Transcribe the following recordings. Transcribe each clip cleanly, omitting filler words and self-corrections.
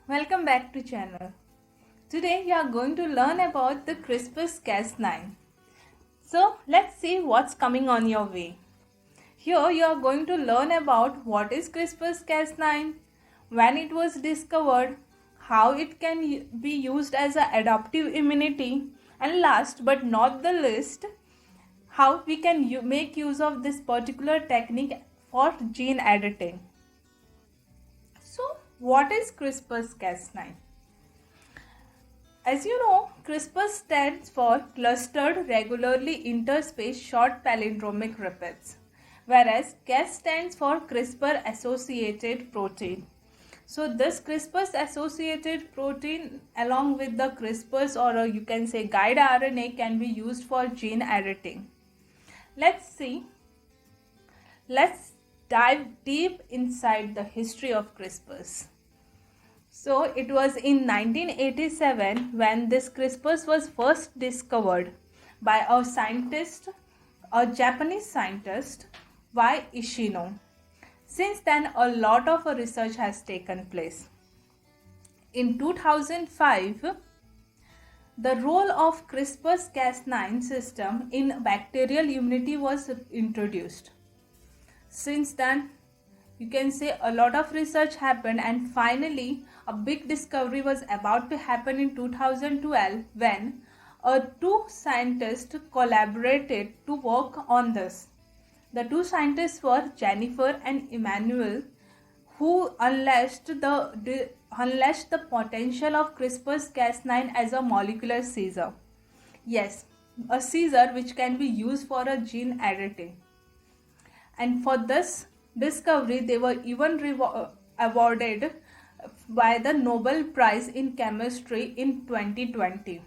Welcome back to channel. Today you are going to learn about the CRISPR-Cas9. So let's see what's coming on your way. Here you are going to learn about what is CRISPR-Cas9, when it was discovered, how it can be used as an adaptive immunity, and last but not the least, how we can make use of this particular technique for gene editing. So what is CRISPR-Cas9? As you know, CRISPR stands for Clustered Regularly Interspaced Short Palindromic Repeats, whereas Cas stands for CRISPR Associated Protein. So this CRISPR associated protein along with the CRISPRs, or you can say guide RNA, can be used for gene editing. Let's dive deep inside the history of CRISPRs. So it was in 1987 when this CRISPR was first discovered by a Japanese scientist, Y. Ishino. Since then, a lot of research has taken place. In 2005, the role of CRISPR-Cas9 system in bacterial immunity was introduced. Since then, you can say a lot of research happened, and finally a big discovery was about to happen in 2012 when two scientists collaborated to work on this. The two scientists were Jennifer and Emmanuel, who unleashed the potential of CRISPR-Cas9 as a molecular Caesar. Yes, a Caesar which can be used for a gene editing. And for this discovery, they were even awarded by the Nobel Prize in Chemistry in 2020.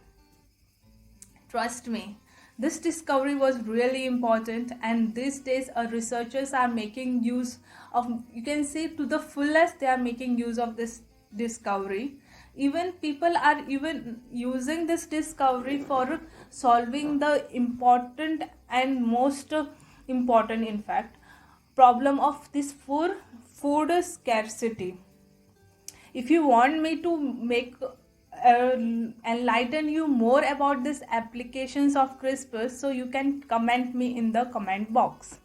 Trust me, this discovery was really important, and these days researchers are making use of, you can say to the fullest, they are making use of this discovery. Even people are even using this discovery for solving the important and most important, in fact, problem of this food scarcity. If you want me to make enlighten you more about this applications of CRISPR, so you can comment me in the comment box.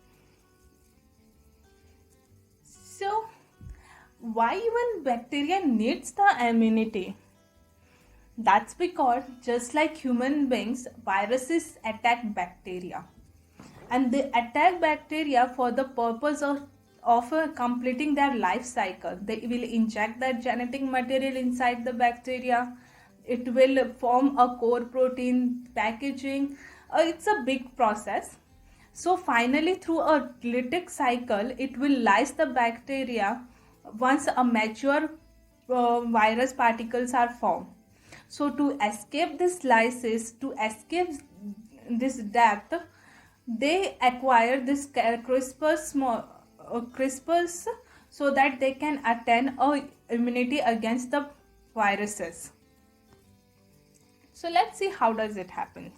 So why even bacteria needs the immunity? That's because just like human beings, viruses attack bacteria. And they attack bacteria for the purpose of completing their life cycle. They will inject that genetic material inside the bacteria. It will form a core protein, packaging. It's a big process. So finally, through a lytic cycle, it will lyse the bacteria once a mature virus particles are formed. So to escape this lysis, to escape this death, they acquire this CRISPRs so that they can attain immunity against the viruses. So let's see how does it happen.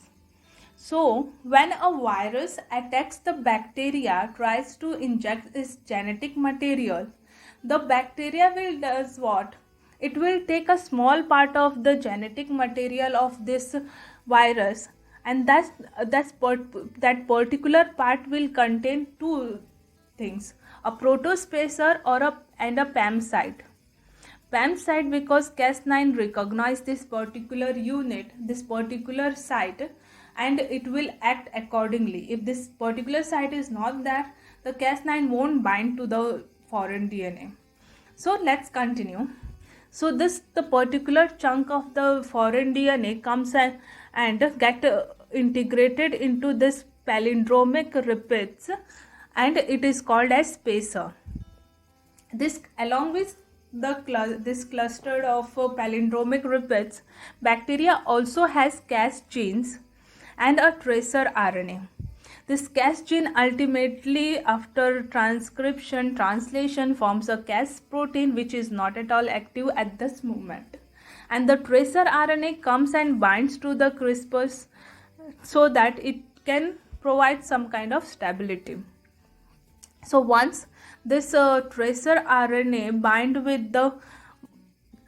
So when a virus attacks the bacteria, tries to inject its genetic material, the bacteria will does what? It will take a small part of the genetic material of this virus, and that particular part will contain two things: a protospacer and a PAM site. PAM site because Cas9 recognize this particular unit, this particular site, and it will act accordingly. If this particular site is not there, the Cas9 won't bind to the foreign DNA. So let's continue. So the particular chunk of the foreign DNA comes and get integrated into this palindromic repeats, and it is called as spacer. This, along with this cluster of palindromic repeats, bacteria also has Cas genes and a tracer RNA. This Cas gene ultimately, after transcription, translation, forms a Cas protein which is not at all active at this moment. And the tracer RNA comes and binds to the CRISPRs so that it can provide some kind of stability. So once this tracer RNA bind with the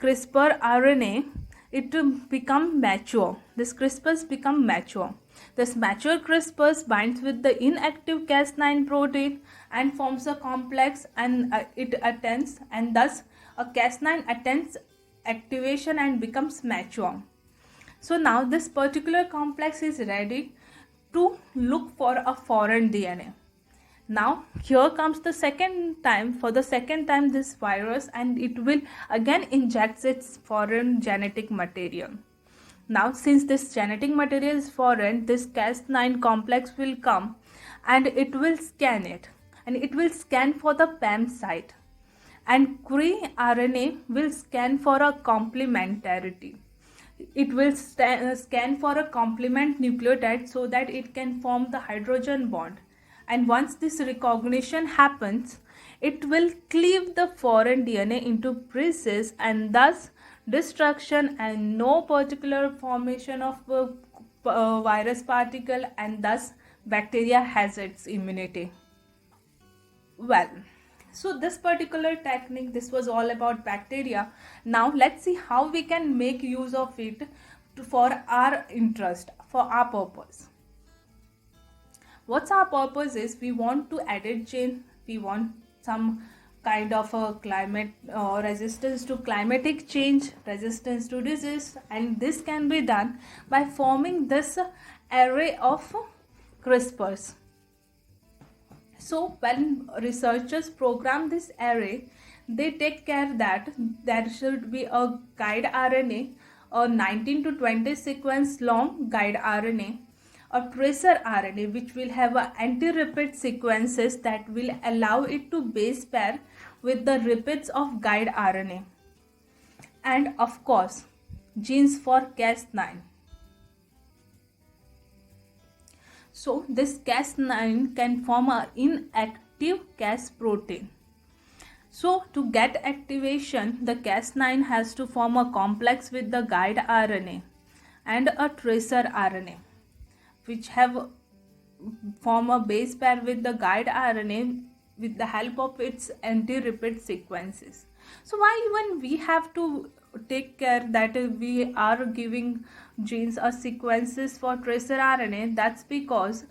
CRISPR RNA, it become mature. This CRISPRs become mature. This mature CRISPRs binds with the inactive Cas9 protein and forms a complex, and it attends, and thus a Cas9 attends activation and becomes mature. So now this particular complex is ready to look for a foreign DNA. Now here comes the second time, for the second time this virus, and it will again inject its foreign genetic material. Now since this genetic material is foreign, this Cas9 complex will come and it will scan it, and it will scan for the PAM site, and cRNA will scan for a complementarity. It will scan for a complement nucleotide so that it can form the hydrogen bond. And once this recognition happens, it will cleave the foreign DNA into pieces, and thus destruction and no particular formation of virus particle, and thus bacteria has its immunity. Well, so this particular technique, this was all about bacteria. Now let's see how we can make use of it for our interest, for our purpose. What's our purpose is, we want to edit gene, we want some kind of a climate resistance to climatic change, resistance to disease, and this can be done by forming this array of CRISPRs. So when researchers program this array, they take care that there should be a guide RNA, a 19 to 20 sequence long guide RNA, a tracer RNA which will have anti-repeat sequences that will allow it to base pair with the repeats of guide RNA, and of course genes for Cas9. So this Cas9 can form an inactive Cas protein. So to get activation, the Cas9 has to form a complex with the guide RNA and a tracer RNA, which have form a base pair with the guide RNA with the help of its anti-repeat sequences. So why even we have to take care that we are giving genes or sequences for tracer RNA? That's because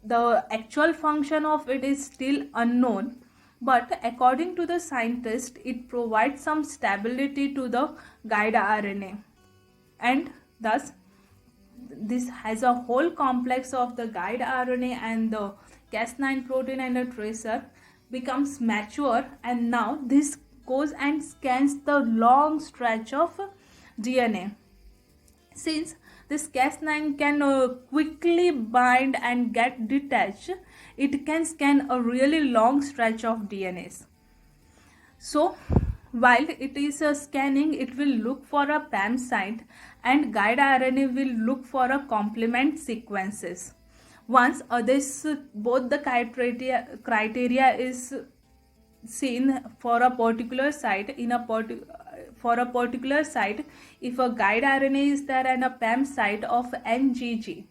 the actual function of it is still unknown, but according to the scientist, it provides some stability to the guide RNA, and thus this has a whole complex of the guide RNA and the Cas9 protein and a tracer becomes mature, and now this goes and scans the long stretch of DNA. Since this Cas9 can quickly bind and get detached, it can scan a really long stretch of DNAs. So while it is scanning, it will look for a PAM site, and guide RNA will look for a complement sequences. Once both the criteria is seen for a particular site for a particular site, if a guide RNA is there and a PAM site of NGG,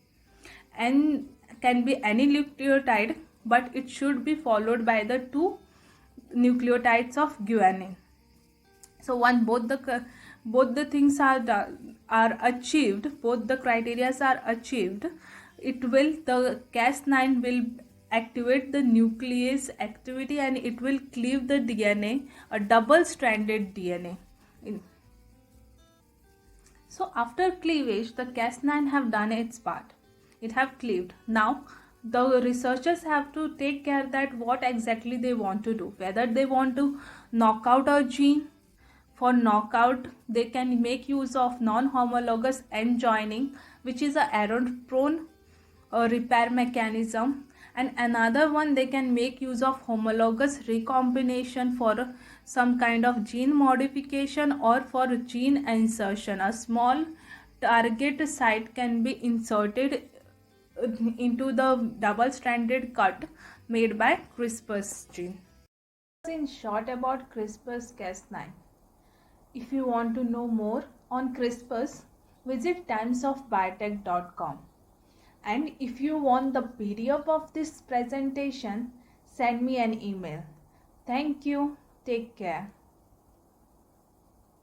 N can be any nucleotide, but it should be followed by the 2 nucleotides of guanine. So when both the things are achieved, both the criteria are achieved, the Cas9 will activate the nuclease activity, and it will cleave the DNA, a double-stranded DNA. So after cleavage, the Cas9 have done its part. It have cleaved. Now the researchers have to take care that what exactly they want to do, whether they want to knock out a gene. For knockout, they can make use of non-homologous end joining, which is a error-prone repair mechanism, and another one they can make use of homologous recombination for some kind of gene modification or for gene insertion. A small target site can be inserted into the double-stranded cut made by CRISPR's gene. In short about CRISPR's Cas9. If you want to know more on CRISPRs, visit timesofbiotech.com. And if you want the PDF of this presentation, send me an email. Thank you. Take care.